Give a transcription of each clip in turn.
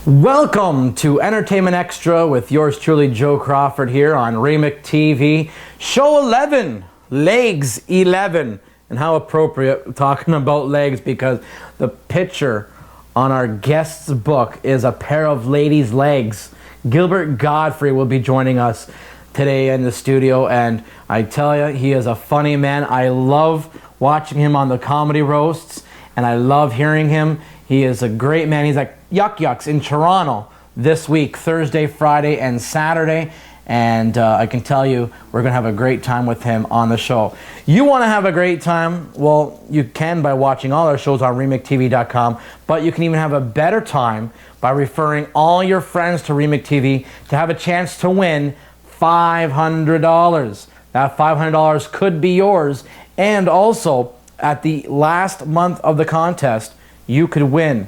Welcome to Entertainment Extra with yours truly, Joe Crawford, here on Remake TV. Show 11, Legs 11. And how appropriate talking about legs, because the picture on our guest's book is a pair of ladies' legs. Gilbert Gottfried will be joining us today in the studio, and I tell you, he is a funny man. I love watching him on the comedy roasts, and I love hearing him. He is a great man. He's at Yuck Yucks in Toronto this week, Thursday, Friday, and Saturday. And I can tell you, we're going to have a great time with him on the show. You want to have a great time? Well, you can by watching all our shows on RemakeTV.com, but you can even have a better time by referring all your friends to Remake TV to have a chance to win $500. That $500 could be yours. And also, at the last month of the contest, you could win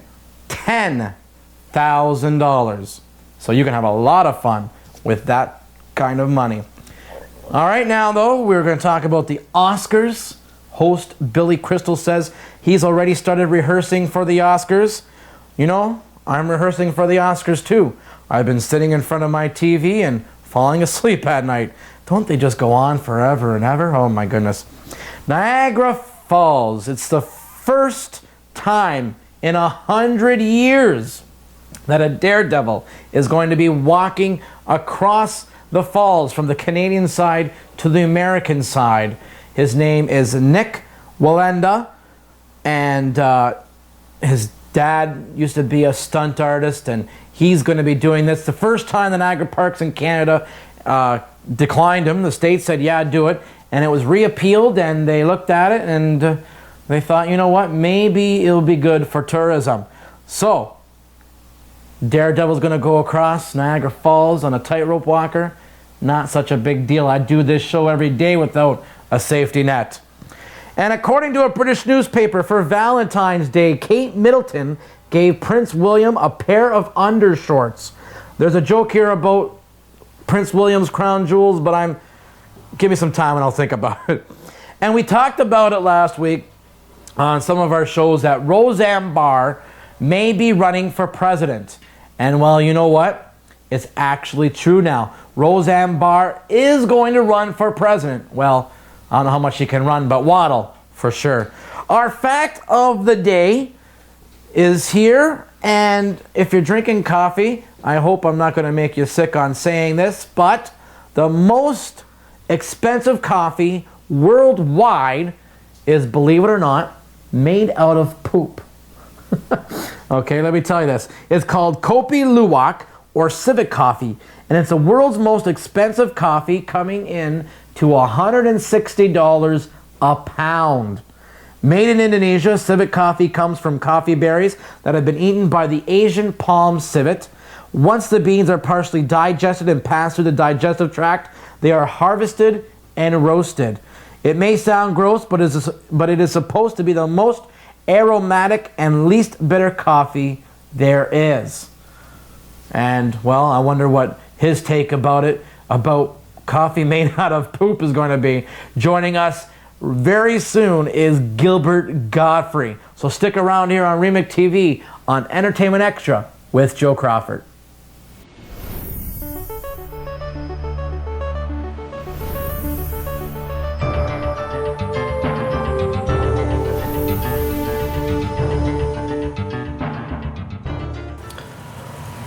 $10,000. So you can have a lot of fun with that kind of money. All right, now though, we're going to talk about the Oscars. Host Billy Crystal says he's already started rehearsing for the Oscars. You know, I'm rehearsing for the Oscars too. I've been sitting in front of my TV and falling asleep at night. Don't they just go on forever and ever? Oh my goodness. Niagara Falls. It's the first time in 100 years that a daredevil is going to be walking across the falls from the Canadian side to the American side. His name is Nick Wallenda, and his dad used to be a stunt artist, and he's going to be doing this. The first time the Niagara Parks in Canada declined him. The state said, yeah, do it, and it was reappealed, and they looked at it, and they thought, you know what, maybe it'll be good for tourism. So, Daredevil's going to go across Niagara Falls on a tightrope walker. Not such a big deal. I do this show every day without a safety net. And according to a British newspaper, for Valentine's Day, Kate Middleton gave Prince William a pair of undershorts. There's a joke here about Prince William's crown jewels, but give me some time and I'll think about it. And we talked about it last week on some of our shows that Roseanne Barr may be running for president. And well, you know what? It's actually true now. Roseanne Barr is going to run for president. Well, I don't know how much she can run, but waddle for sure. Our fact of the day is here. And if you're drinking coffee, I hope I'm not going to make you sick on saying this, but the most expensive coffee worldwide is, believe it or not, made out of poop. Okay, let me tell you this. It's called Kopi Luwak, or Civet coffee, and it's the world's most expensive coffee, coming in to $160 a pound. Made in Indonesia, civet coffee comes from coffee berries that have been eaten by the Asian palm civet. Once the beans are partially digested and pass through the digestive tract, they are harvested and roasted. It may sound gross, but it is supposed to be the most aromatic and least bitter coffee there is. And, well, I wonder what his take about it, about coffee made out of poop, is going to be. Joining us very soon is Gilbert Gottfried. So stick around here on Remake TV on Entertainment Extra with Joe Crawford.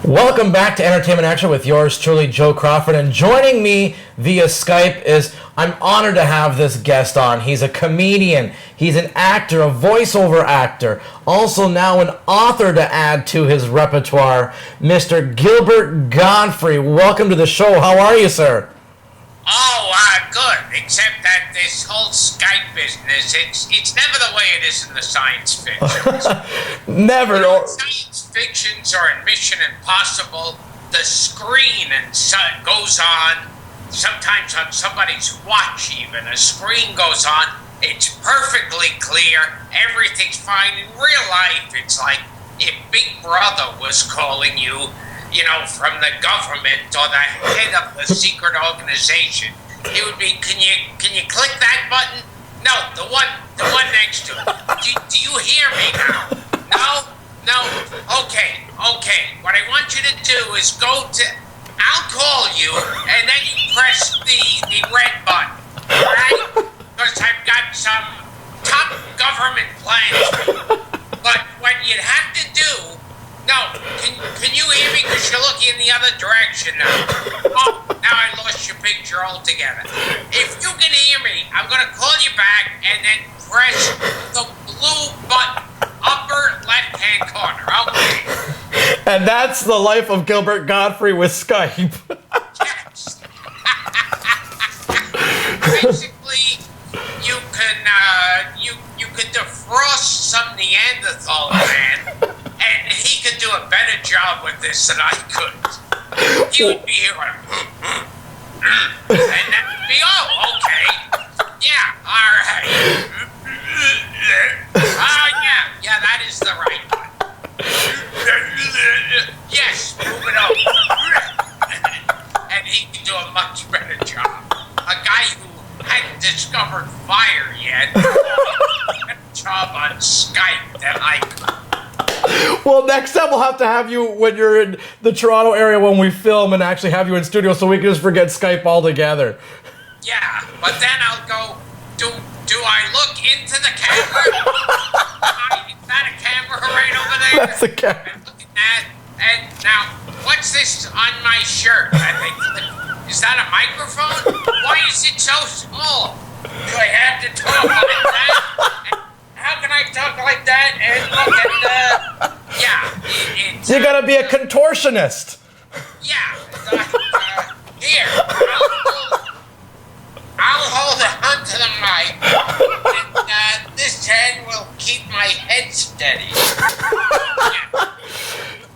Welcome back to Entertainment Extra with yours truly, Joe Crawford. And joining me via Skype is, I'm honored to have this guest on. He's a comedian, he's an actor, a voiceover actor, also now an author to add to his repertoire, Mr. Gilbert Gottfried. Welcome to the show. How are you, sir? Oh, good. Except that this whole Skype business, it's never the way it is in the science fictions. Never. You know, science fictions or in Mission Impossible, the screen goes on, sometimes on somebody's watch even, a screen goes on, it's perfectly clear, everything's fine. In real life, it's like if Big Brother was calling you, you know, from the government or the head of the secret organization, it would be, can you click that button? No, the one next to it. Do you hear me now? No? Okay. What what I want you to do is go to. I'll call you, and then you press the red button, all right? Because I've got some top government plans. But what you'd have to do. No, can you hear me? Because you're looking in the other direction now. Oh, now I lost your picture altogether. If you can hear me, I'm going to call you back and then press the blue button, upper left-hand corner. Okay. And that's the life of Gilbert Gottfried with Skype. Yes. Basically, you can defrost some Neanderthal man. And he could do a better job with this than I could. He would be here and that would be, oh, okay. Yeah, all right. Yeah, that is the right one. Yes, move it over. And he can do a much better job. A guy who hadn't discovered fire yet did a better job on Skype than I could. Well, next time we'll have to have you when you're in the Toronto area when we film and actually have you in studio so we can just forget Skype altogether. Yeah, but then I'll go, do I look into the camera? Is that a camera right over there? That's a camera. I'm looking at, and now, what's this on my shirt? Is that a microphone? Why is it so small? Do I have to talk like that? How can I talk like that and look at it's... You gotta be a contortionist. Yeah. Here, I'll hold on to the mic, and this hand will keep my head steady.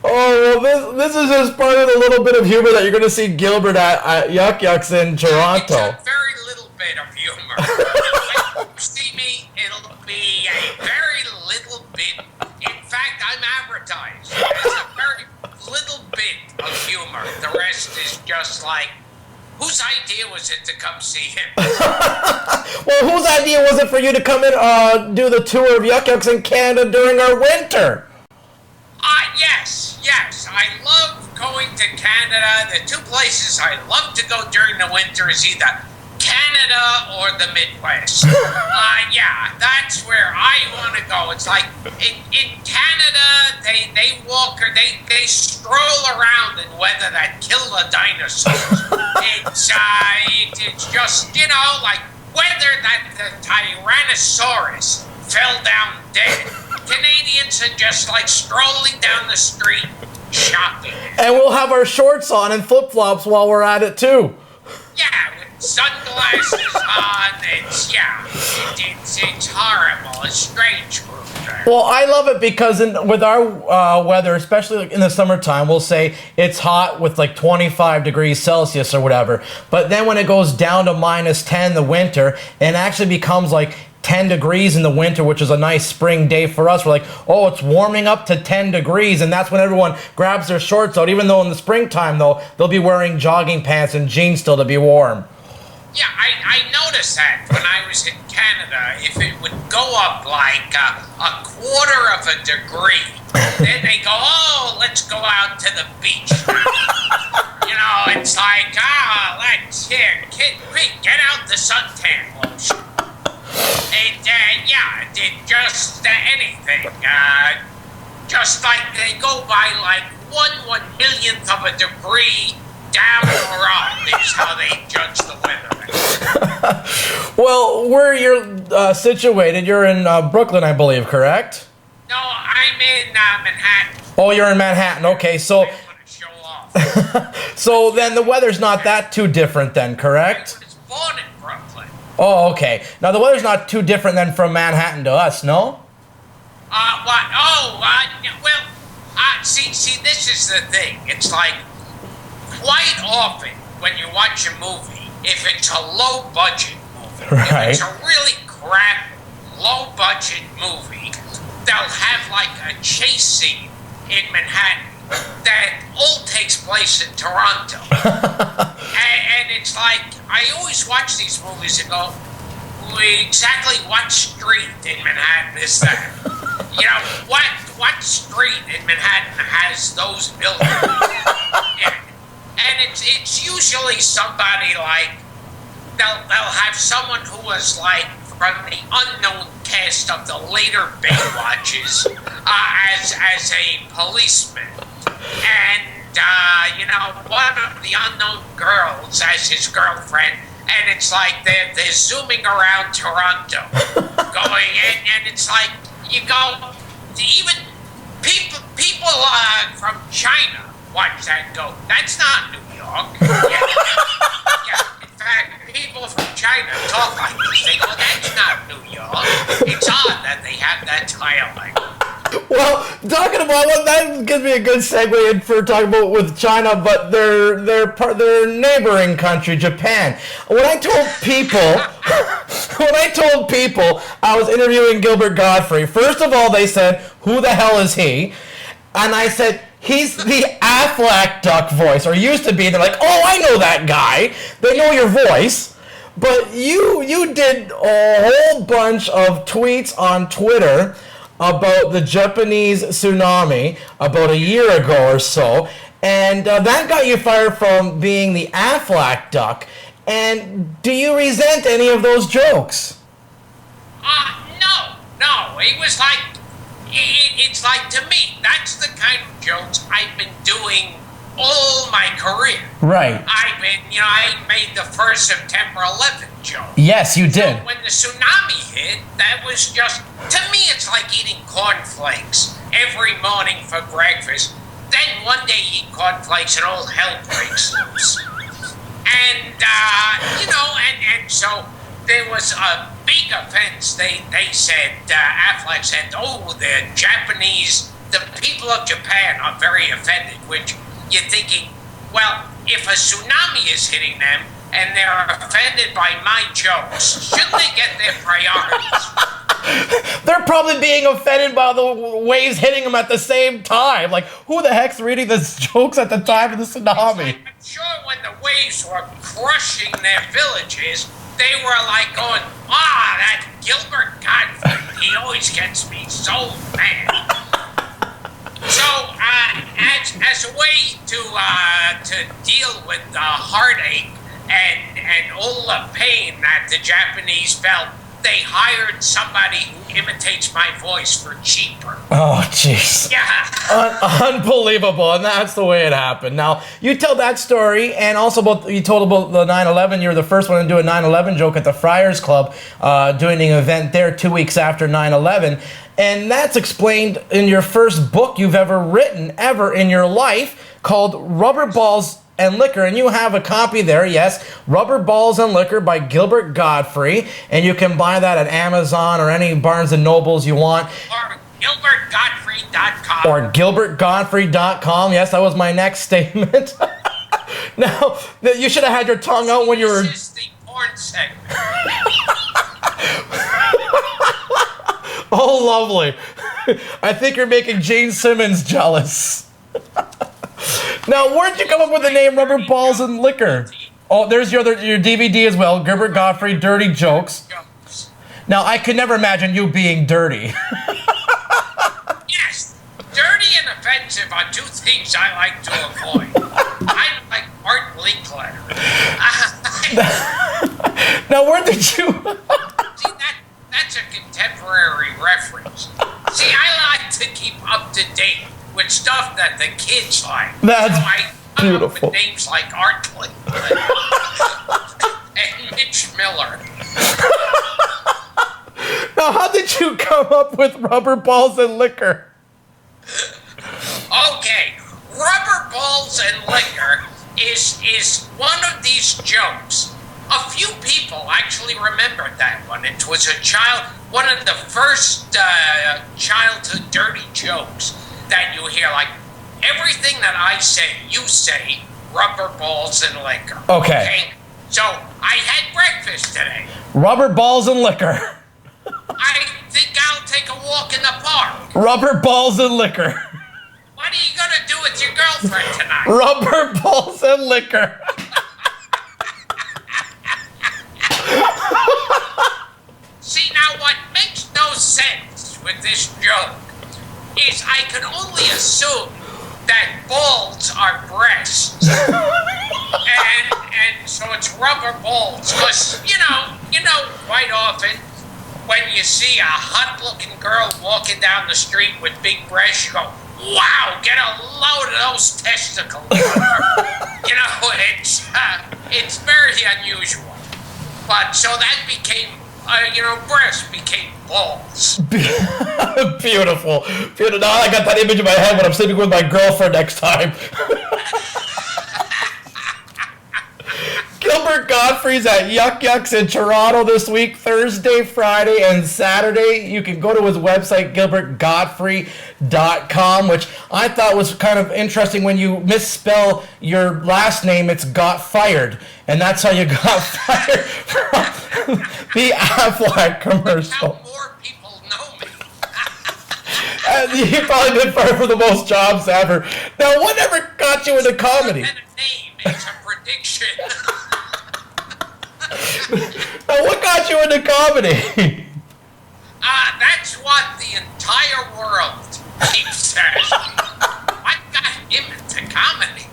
Oh, well, this is just part of the little bit of humor that you're gonna see Gilbert at Yuck Yucks in Toronto. It's a very little bit of humor. When you see me, it'll be a very little bit. In fact, I'm advertised as a very little bit of humor. The rest is just like, whose idea was it to come see him? Well, whose idea was it for you to come in do the tour of Yuck Yucks in Canada during our winter? Yes. I love going to Canada. The two places I love to go during the winter is either Canada or the Midwest. Yeah, that's where I want to go. It's like in Canada, they walk or they stroll around in weather that kill the dinosaurs. It's just, like weather that the Tyrannosaurus fell down dead. Canadians are just like strolling down the street shopping. And we'll have our shorts on and flip-flops while we're at it too. Yeah, with sunglasses on. It's horrible. It's strange group there. Well, I love it because with our weather, especially in the summertime, we'll say it's hot with like 25 degrees Celsius or whatever. But then when it goes down to -10 in the winter, it actually becomes like 10 degrees in the winter, which is a nice spring day for us. We're like, oh, it's warming up to 10 degrees, and that's when everyone grabs their shorts out, even though in the springtime, though, they'll be wearing jogging pants and jeans still to be warm. Yeah, I noticed that when I was in Canada. If it would go up like a quarter of a degree, then they go, oh, let's go out to the beach. It's like, let's get out the suntan lotion. Just anything. Just like they go by like 1/1,000,000th of a degree down or up is how they judge the weather. Well, where you're situated, you're in Brooklyn, I believe, correct? No, I'm in Manhattan. Oh, you're in Manhattan. Okay, so... I want to show off. So then the weather's not that too different then, correct? I was born in Brooklyn. Oh, okay. Now the weather's not too different then from Manhattan to us, no? What? Oh, well, see, this is the thing. It's like, quite often when you watch a movie, if it's a low-budget movie, right. if it's a really crap, low-budget movie, they'll have like a chase scene in Manhattan that all takes place in Toronto. and it's like, I always watch these movies and go, exactly what street in Manhattan is that? what street in Manhattan has those buildings? And it's usually somebody like, they'll have someone who was like from the unknown cast of the later Baywatches as a policeman. And, one of the unknown girls as his girlfriend. And it's like they're zooming around Toronto, going, and it's like, you go, even people from China watch that and go, that's not New York. Yeah. In fact, people from China talk like this. They go, that's not New York. It's odd that they have that dialect. Well, talking about that gives me a good segue in for talking about with China, but their neighboring country, Japan. When I told people I was interviewing Gilbert Gottfried, first of all they said, "Who the hell is he?" And I said, "He's the Aflac Duck voice, or used to be." They're like, "Oh, I know that guy." They know your voice. But you did a whole bunch of tweets on Twitter about the Japanese tsunami about a year ago or so, and that got you fired from being the Aflac Duck. And do you resent any of those jokes? No. It was like, it's like, to me, that's the kind of jokes I've been doing all my career. Right. I made the first September 11th joke. Yes, you did. So when the tsunami hit, that was just, to me, it's like eating cornflakes every morning for breakfast. Then one day you eat cornflakes and all hell breaks loose. And, and so there was a big offense. They said, Affleck said, oh, the people of Japan are very offended, which you're thinking, well, if a tsunami is hitting them and they're offended by my jokes, shouldn't they get their priorities? They're probably being offended by the waves hitting them at the same time. Like, who the heck's reading these jokes at the time of the tsunami? I'm sure when the waves were crushing their villages, they were like going, that Gilbert Gottfried, he always gets me so mad. So, as a way to deal with the heartache and all the pain that the Japanese felt, they hired somebody who imitates my voice for cheaper. Oh, jeez. Yeah. Unbelievable, and that's the way it happened. Now, you tell that story, and also you told about the 9/11. You were the first one to do a 9/11 joke at the Friars Club, doing an event there 2 weeks after 9/11. And that's explained in your first book you've ever written, ever in your life, called Rubber Balls and Liquor. And you have a copy there, yes, Rubber Balls and Liquor by Gilbert Gottfried. And you can buy that at Amazon or any Barnes & Nobles you want. Or GilbertGottfried.com. Or GilbertGottfried.com. Yes, that was my next statement. Now, you should have had your tongue out when you were... This is the porn segment. Oh, lovely. I think you're making Gene Simmons jealous. Now, where'd you come up with the name Rubber Balls and Liquor? Oh, there's your DVD as well, Gilbert Gottfried, Dirty Jokes. Now, I could never imagine you being dirty. Yes, dirty and offensive are two things I like to avoid. I like Art Linkletter. Now, where did you... See, that's a contemporary reference. See, I like to keep up to date with stuff that the kids like. That's so I beautiful. Up with names like Art Linkletter and Mitch Miller. Now, how did you come up with Rubber Balls and Liquor? Okay, Rubber Balls and Liquor is one of these jokes. A few people actually remembered that one. It was one of the first childhood dirty jokes that you hear. Like, everything that I say, you say, Rubber Balls and Liquor. Okay. So, I had breakfast today. Rubber Balls and Liquor. I think I'll take a walk in the park. Rubber Balls and Liquor. What are you going to do with your girlfriend tonight? Rubber Balls and Liquor. See, now what makes no sense with this joke is I can only assume that balls are breasts. and so it's rubber balls. Because, quite often when you see a hot-looking girl walking down the street with big breasts, you go, wow, get a load of those testicles. It's very unusual. But so that became, breasts became balls. Beautiful. Now I got that image in my head when I'm sleeping with my girlfriend next time. Gilbert Gottfried's at Yuck Yucks in Toronto this week, Thursday, Friday, and Saturday. You can go to his website, gilbertgottfried.com, which I thought was kind of interesting. When you misspell your last name, it's got fired. And that's how you got fired from the Aflac commercial. That's how more people know me. And you've probably been fired for the most jobs ever. Now, whatever got you into comedy? It's more than a name. It's a prediction. Now, what got you into comedy? That's what the entire world keeps asking. What got him into comedy?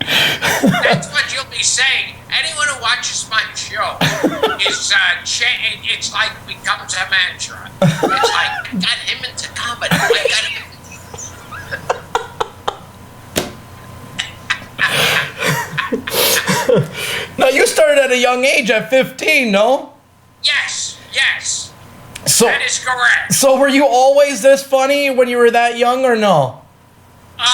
That's what you'll be saying. Anyone who watches my show is, it's like becomes a mantra. It's like, I got him into comedy. I got him Now, you started at a young age, at 15, no? Yes. So, that is correct. So were you always this funny when you were that young, or no? No.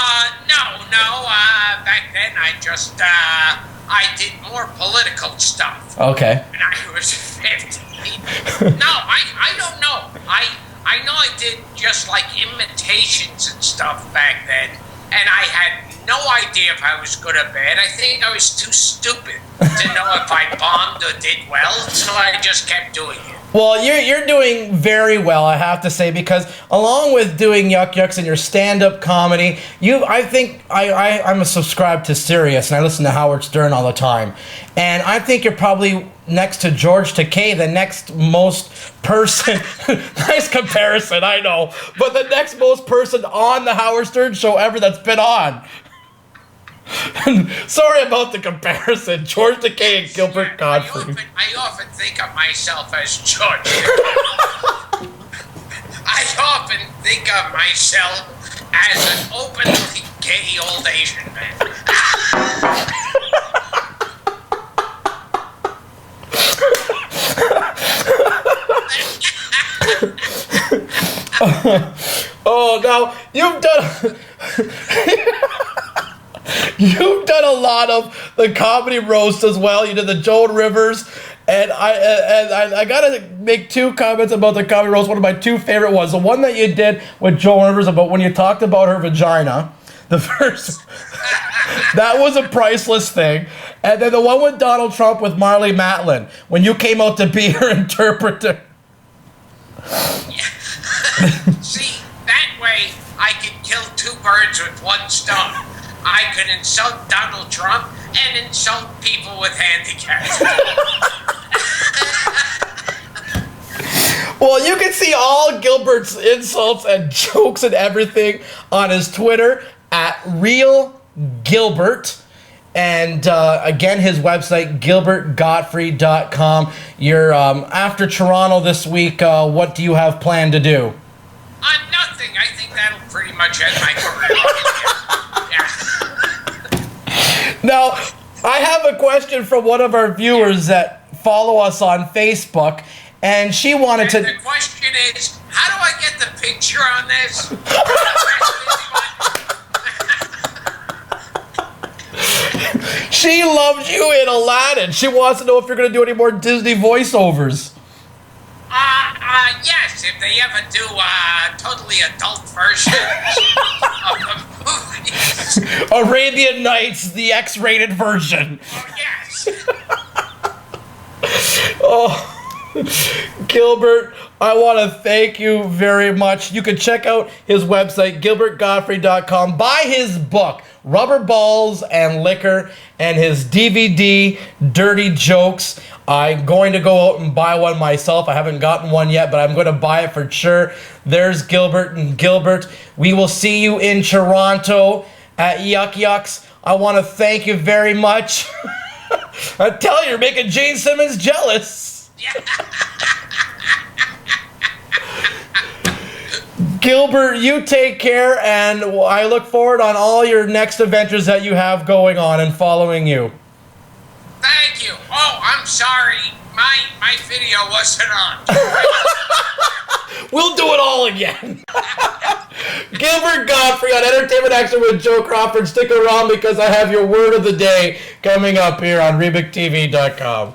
Back then I just, I did more political stuff. Okay. When I was 15. No, I don't know. I know I did just like imitations and stuff back then, and I had no idea if I was good or bad. I think I was too stupid to know if I bombed or did well, so I just kept doing it. Well, you're doing very well, I have to say, because along with doing Yuck Yucks and your stand-up comedy, I'm a subscribed to Sirius, and I listen to Howard Stern all the time. And I think you're probably next to George Takei, the next most person, nice comparison, I know, but the next most person on the Howard Stern show ever that's been on. Sorry about the comparison, George Takei and Gilbert Gottfried. I often think of myself as George. I often think of myself as an openly gay old Asian man. Oh, now you've done a lot of the comedy roast as well. You did the Joan Rivers, and I gotta make two comments about the comedy roast. One of my two favorite ones, the one that you did with Joan Rivers about when you talked about her vagina. The first, that was a priceless thing. And then the one with Donald Trump with Marlee Matlin, when you came out to be her interpreter. See, that way I can kill two birds with one stone. I could insult Donald Trump and insult people with handicaps. Well, you can see all Gilbert's insults and jokes and everything on his Twitter at Real Gilbert. And again, his website, gilbertgottfried.com. You're after Toronto this week. What do you have planned to do? Nothing. I think that'll pretty much end my career. Now, I have a question from one of our viewers that follow us on Facebook, and she wanted to... The question is, how do I get the picture on this? She loves you in Aladdin. She wants to know if you're going to do any more Disney voiceovers. Yes, if they ever do totally adult versions of the movies. Arabian Nights, the X-rated version. Oh, yes. Oh, Gilbert, I want to thank you very much. You can check out his website, gilbertgottfried.com. Buy his book, Rubber Balls and Liquor, and his DVD, Dirty Jokes. I'm going to go out and buy one myself. I haven't gotten one yet, but I'm going to buy it for sure. There's Gilbert and Gilbert. We will see you in Toronto at Yuck Yucks. I want to thank you very much. I tell you, you're making Gene Simmons jealous. Gilbert, you take care, and I look forward on all your next adventures that you have going on and following you. Thank you. Oh, I'm sorry. My video wasn't on. We'll do it all again. Gilbert Gottfried on Entertainment Action with Joe Crawford. Stick around because I have your word of the day coming up here on RebecTV.com.